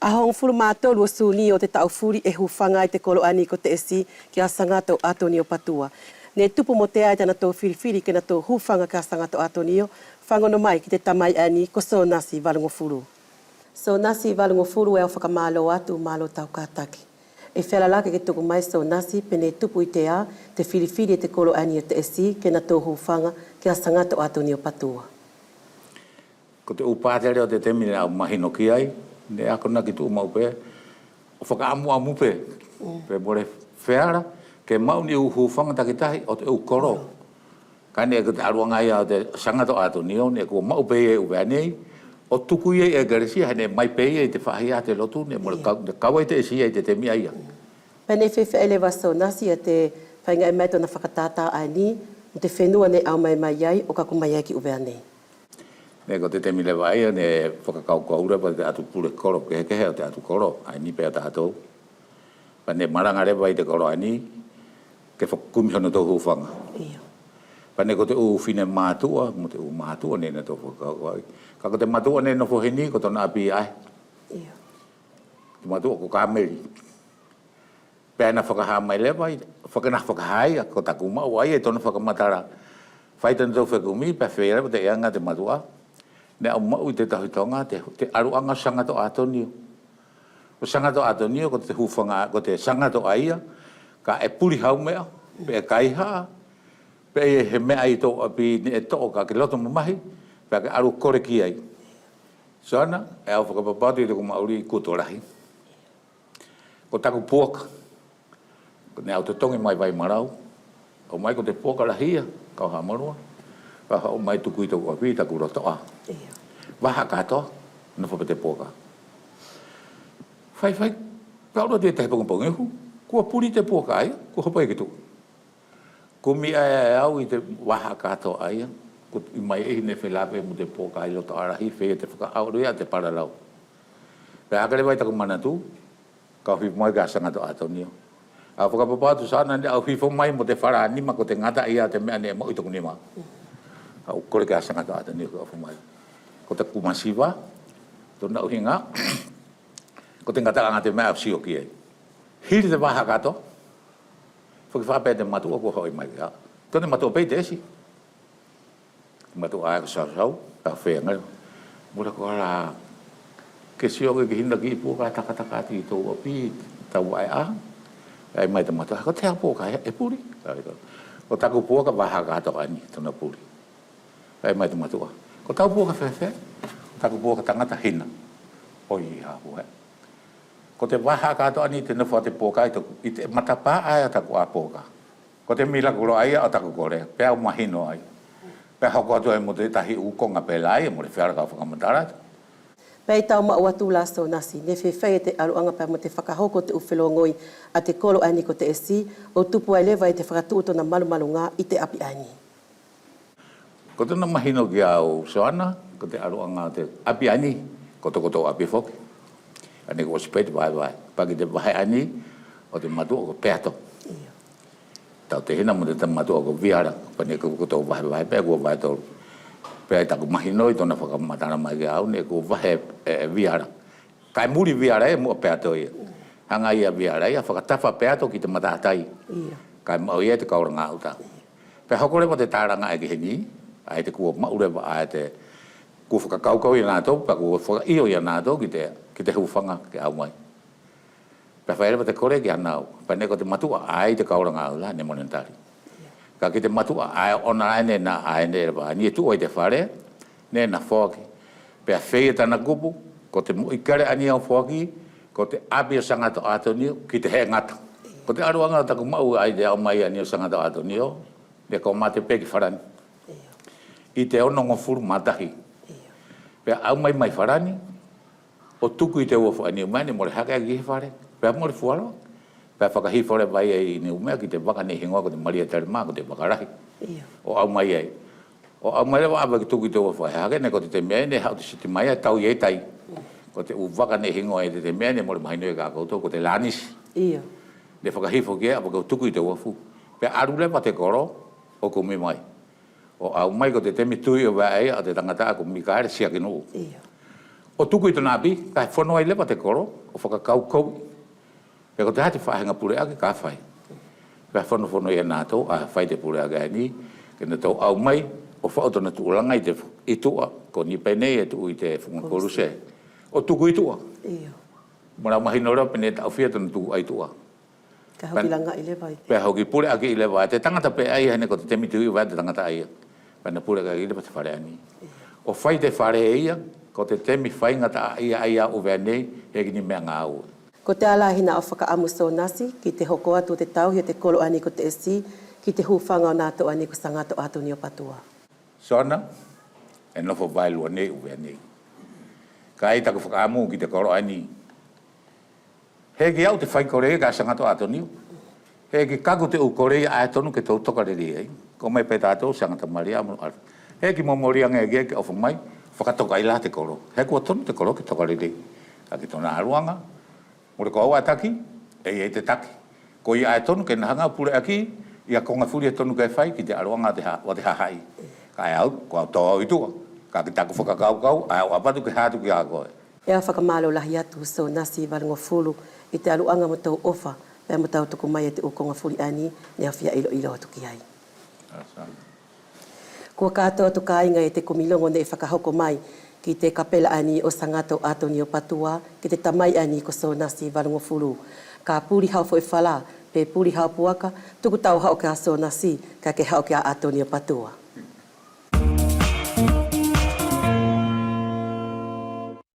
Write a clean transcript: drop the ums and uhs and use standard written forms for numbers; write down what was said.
Ahong fulu mātou lua suni o te tau furi e hufanga i te kolo ani ko te esi ki a sangato atonio patua. Ne tupu mo te ai tana tō whiriwhiri ke na tō hufanga ka sangato atonio, whangono mai ki te tamai ani ko Sonasi VALUGOFULU. Sonasi VALUGOFULU e o whakamalo atu malo tau kātaki. E whela lake ke tuku mai Sonasi pene tupu i te a te whiriwhiri e te kolo ani o te esi ke na tō hufanga ki a sangato atonio patua. Ko te upātere o te temine au mahino ki ai, ne ako na ki tu mau pe, o whakaamu amu pe, pe more whēara, ke mau ni uhufanga takitahi o te ukoro. Kani e te aruanga ia o te sangato atonio, ne ko mau pe e uwe anei, o tuku ia e garesi, hane mai pe ia i te whahia te lotu, ne more kawa i te esi ia i te temia ia. Pene whewhe elewa Sonasi a te whainga e mai tona whakatata ani, o te whenua ne au mai mai iai, o ka kumai ai ki uwe anei. Ne ko te temile vai ne whakakau kaura pa te atu pure koro, ke hekehe o te atu koro, ai ni pea tātou. Pa ne maranga rewa i te koro ai ni, ke whakakumi tō hufanga. Pa ne ko te uwhine mātua, mo te mātua ne na tō whakakau ai. Ka ko te mātua ne no whohini, ko tōna api ai. Te mātua ko kāmeri. Pea na whakaha mai lewa, whakanah whakahai, ko taku mau ai e tōna whakamatara. Whaitana tō whakumi, pa whera pa te eanga te mātua. Ne au mau i te tahutonga, te aruanga sangato atonio. O sangato atonio, ko te hufanga, ko te sangato aia, ka e puri hau mea, pe e kaiha, pe e he mea i tō api ni e tō, ka ke loto mamahi, pe ke aru kore ki ai. Soana, e au whakapapatu i te kumauri i kutorahi. Ko taku puaka, ne au te tongi mai vai marau, au mai ko te puaka rahia, kau hamarua. Waha o mai tuku i tōku api, taku rotoa. Waha katoa, na whapate pōka. Whai, kaura te tehe pongapongehu, kua puri te pōka aia, kua hopai ki tuku. Ko mi ai au i te waha katoa aia, ko i mai ehi ne whelape mu te pōka ai loto arahi, whea te whakaauru ia te paralau. Pea akare vai taku manatu, ka hui mai ka sangato atonio. A whakapapatu sana ne au hifo mai mo te whara anima ko te ngata ia te mea ne mo i tuku nima. Au kore ka sangato atonio ko au mai. Ko te kumasiwa, tōna uhinga, ko te ngata anga te mea apsio ki ai. Hiri te waha kato, whakiwhape te matua ko hoi mai kia. Tōne matua pei te esi. Matua aia ka sau, ka whea ngai. Mura ko ara, ke sioge ki hinda ki ipu ka takataka ati i tō api, tau ai a. Ai mai te matua, ko te hapo ka e puri. Ko taku pua ka waha kato ani, tōna puri. Ai mai te matua. Ko tau pua ka whewhe, taku pua ka tangata hina. Oi hapu he. Ko te waha kato ani te nufua te pōka i te matapa aia taku a pōka. Ko te mila kuro aia o taku kore, pēa o mahino ai. Pēa hoko atu ai mo te tahi ukonga pēla ai, mo le whiara ka whakamatara. Pei tau ma atu la Sonasi, ne whewhei te aruanga pēa mo te whakahoko te uwhelongoi a te kolo ani ko te esi, o tupu ai lewa i te whakatuuto na malumalu ngā i te api ani. Ko tōna mahino ki au Soana, ko te aruanga te api ani, ko toko api whoki. Ane ko spēt vai. Pagi te vai ani, o te matua ko pēto. Tau te hina mo te matua ko viara, pane ko tō vai, pēa ko vai tō. Pēa i taku mahino i tōna whakamatara mai ki au, ne ko vai viara. Kai muri viara e mua pēto ia. Hanga ia viara ia, whakatafa pēto ki te matatai. Kai mau ia te kauranga uta. Pēa hokore mo te tāranga e ki heni, ai te kua maurewa ai te kua whakakaukau i nātou, pa kua whakaio i nātou ki te hufanga ki au mai. Pea whaerewa te kore ki anau, pa neko te matua ai te kauranga au la, ne monentari. Ka ki te matua ai ona ai ne na ai ne rewa, ni e tu oi te whare, ne na whoki. Pea whea tana kupu, ko te muikare ani au whoki, ko te api o sangato atonio, ki te he ngata. Ko te aruanga taku mau ai te au mai ani o sangato atonio, ne ko mate peki wharani. I te ono ngofuru matahi. Pea au mai wharani, o tuku i te uofu ani umea ni more hake agi hifare. Pea more fuaro. Pea whakahifore vai ai ni umea ki te waka ni hingoa ko te Maria Terima ko te wakarahi. O au mai ai. O au mai rewa awa ki tuku i te uofu hake ne ko te mea ne hau te siti mai ai tau iei tai. Ko te waka ni hingoa i te mea ne more mahino e kakautou ko te lanisi. Ne whakahifo kia awa ko tuku i te uofu. Pea arulewa te koro o kumi mai. O au mai ko te temi tui o vai o te tangata ko mikaere sia ki nuu. O tuku i tona api, ka whanua i lewa te koro, o whakakau kou. E ko te hati whahenga pule ake, ka whai. Ka whanua i anātou, a whai te pule ake ni, ke na tau au mai, o whaotona tu ulanga i tua, ko ni penei e tu i te whungakoru se. O tuku i tua. Iyo. Mora mahino rau pene ta awhia tona tuku ai tua. Ka hoki langa i lewa. Pea hoki pule ake i lewa, te tangata pe ai hene ko te temi tui wai te tangata ai. Pena pule ake i lewa te whare ani. O whai te whare e ia, ko te temi whaingata ai a uwe nei, he gini mea ngā ua. Ko te alahina o whakaamu Sonasi, ki te hoko atu te tau, hi te kolo ani ko te esi, ki te hūwhanga o nātou ani ko sangato Atoni o Patua. Soana, e nofo vai lua nei uwe nei. Ka ei tako whakaamu ki te kolo ani. He ki au te whai korea ka sangato Atoni. He ki kaku te u korea a tonu ke tau tokarere ei. Ko mai pe tātou sangata maria amu aru. He ki momoria nge ge ke ofu mai, whakatoka i la te kolo. He kua tonu te kolo ke tokarere. Ka ki tona aruanga. Mure ko au ataki, ei te taki. Ko i a tonu ke nahanga pure aki, ia konga furi e tonu ke whai ki te aruanga o te hahai. Ka e au, ko au tō i tua. Ka ki taku whakakau, au apatu ke hātu ki a koe. E a whakamalo lahi atu Sonasi VALUGOFULU i te aluanga mo tau ofa, pēr mo tau tuku mai e te ukonga furi ani, ne a whia ilo atu ki ai. Kua kātoa tu kāinga e te kumilongo ne e whakahoko mai ki te kapela ani o sangato Atoni o Patua, ki te tamai ani ko Sonasi VALUGOFULU. Ka puri hau fo e whala, pe puri hau puaka, tuku tau hau ke a Sonasi, ka ke hau ke a Atoni o Patua.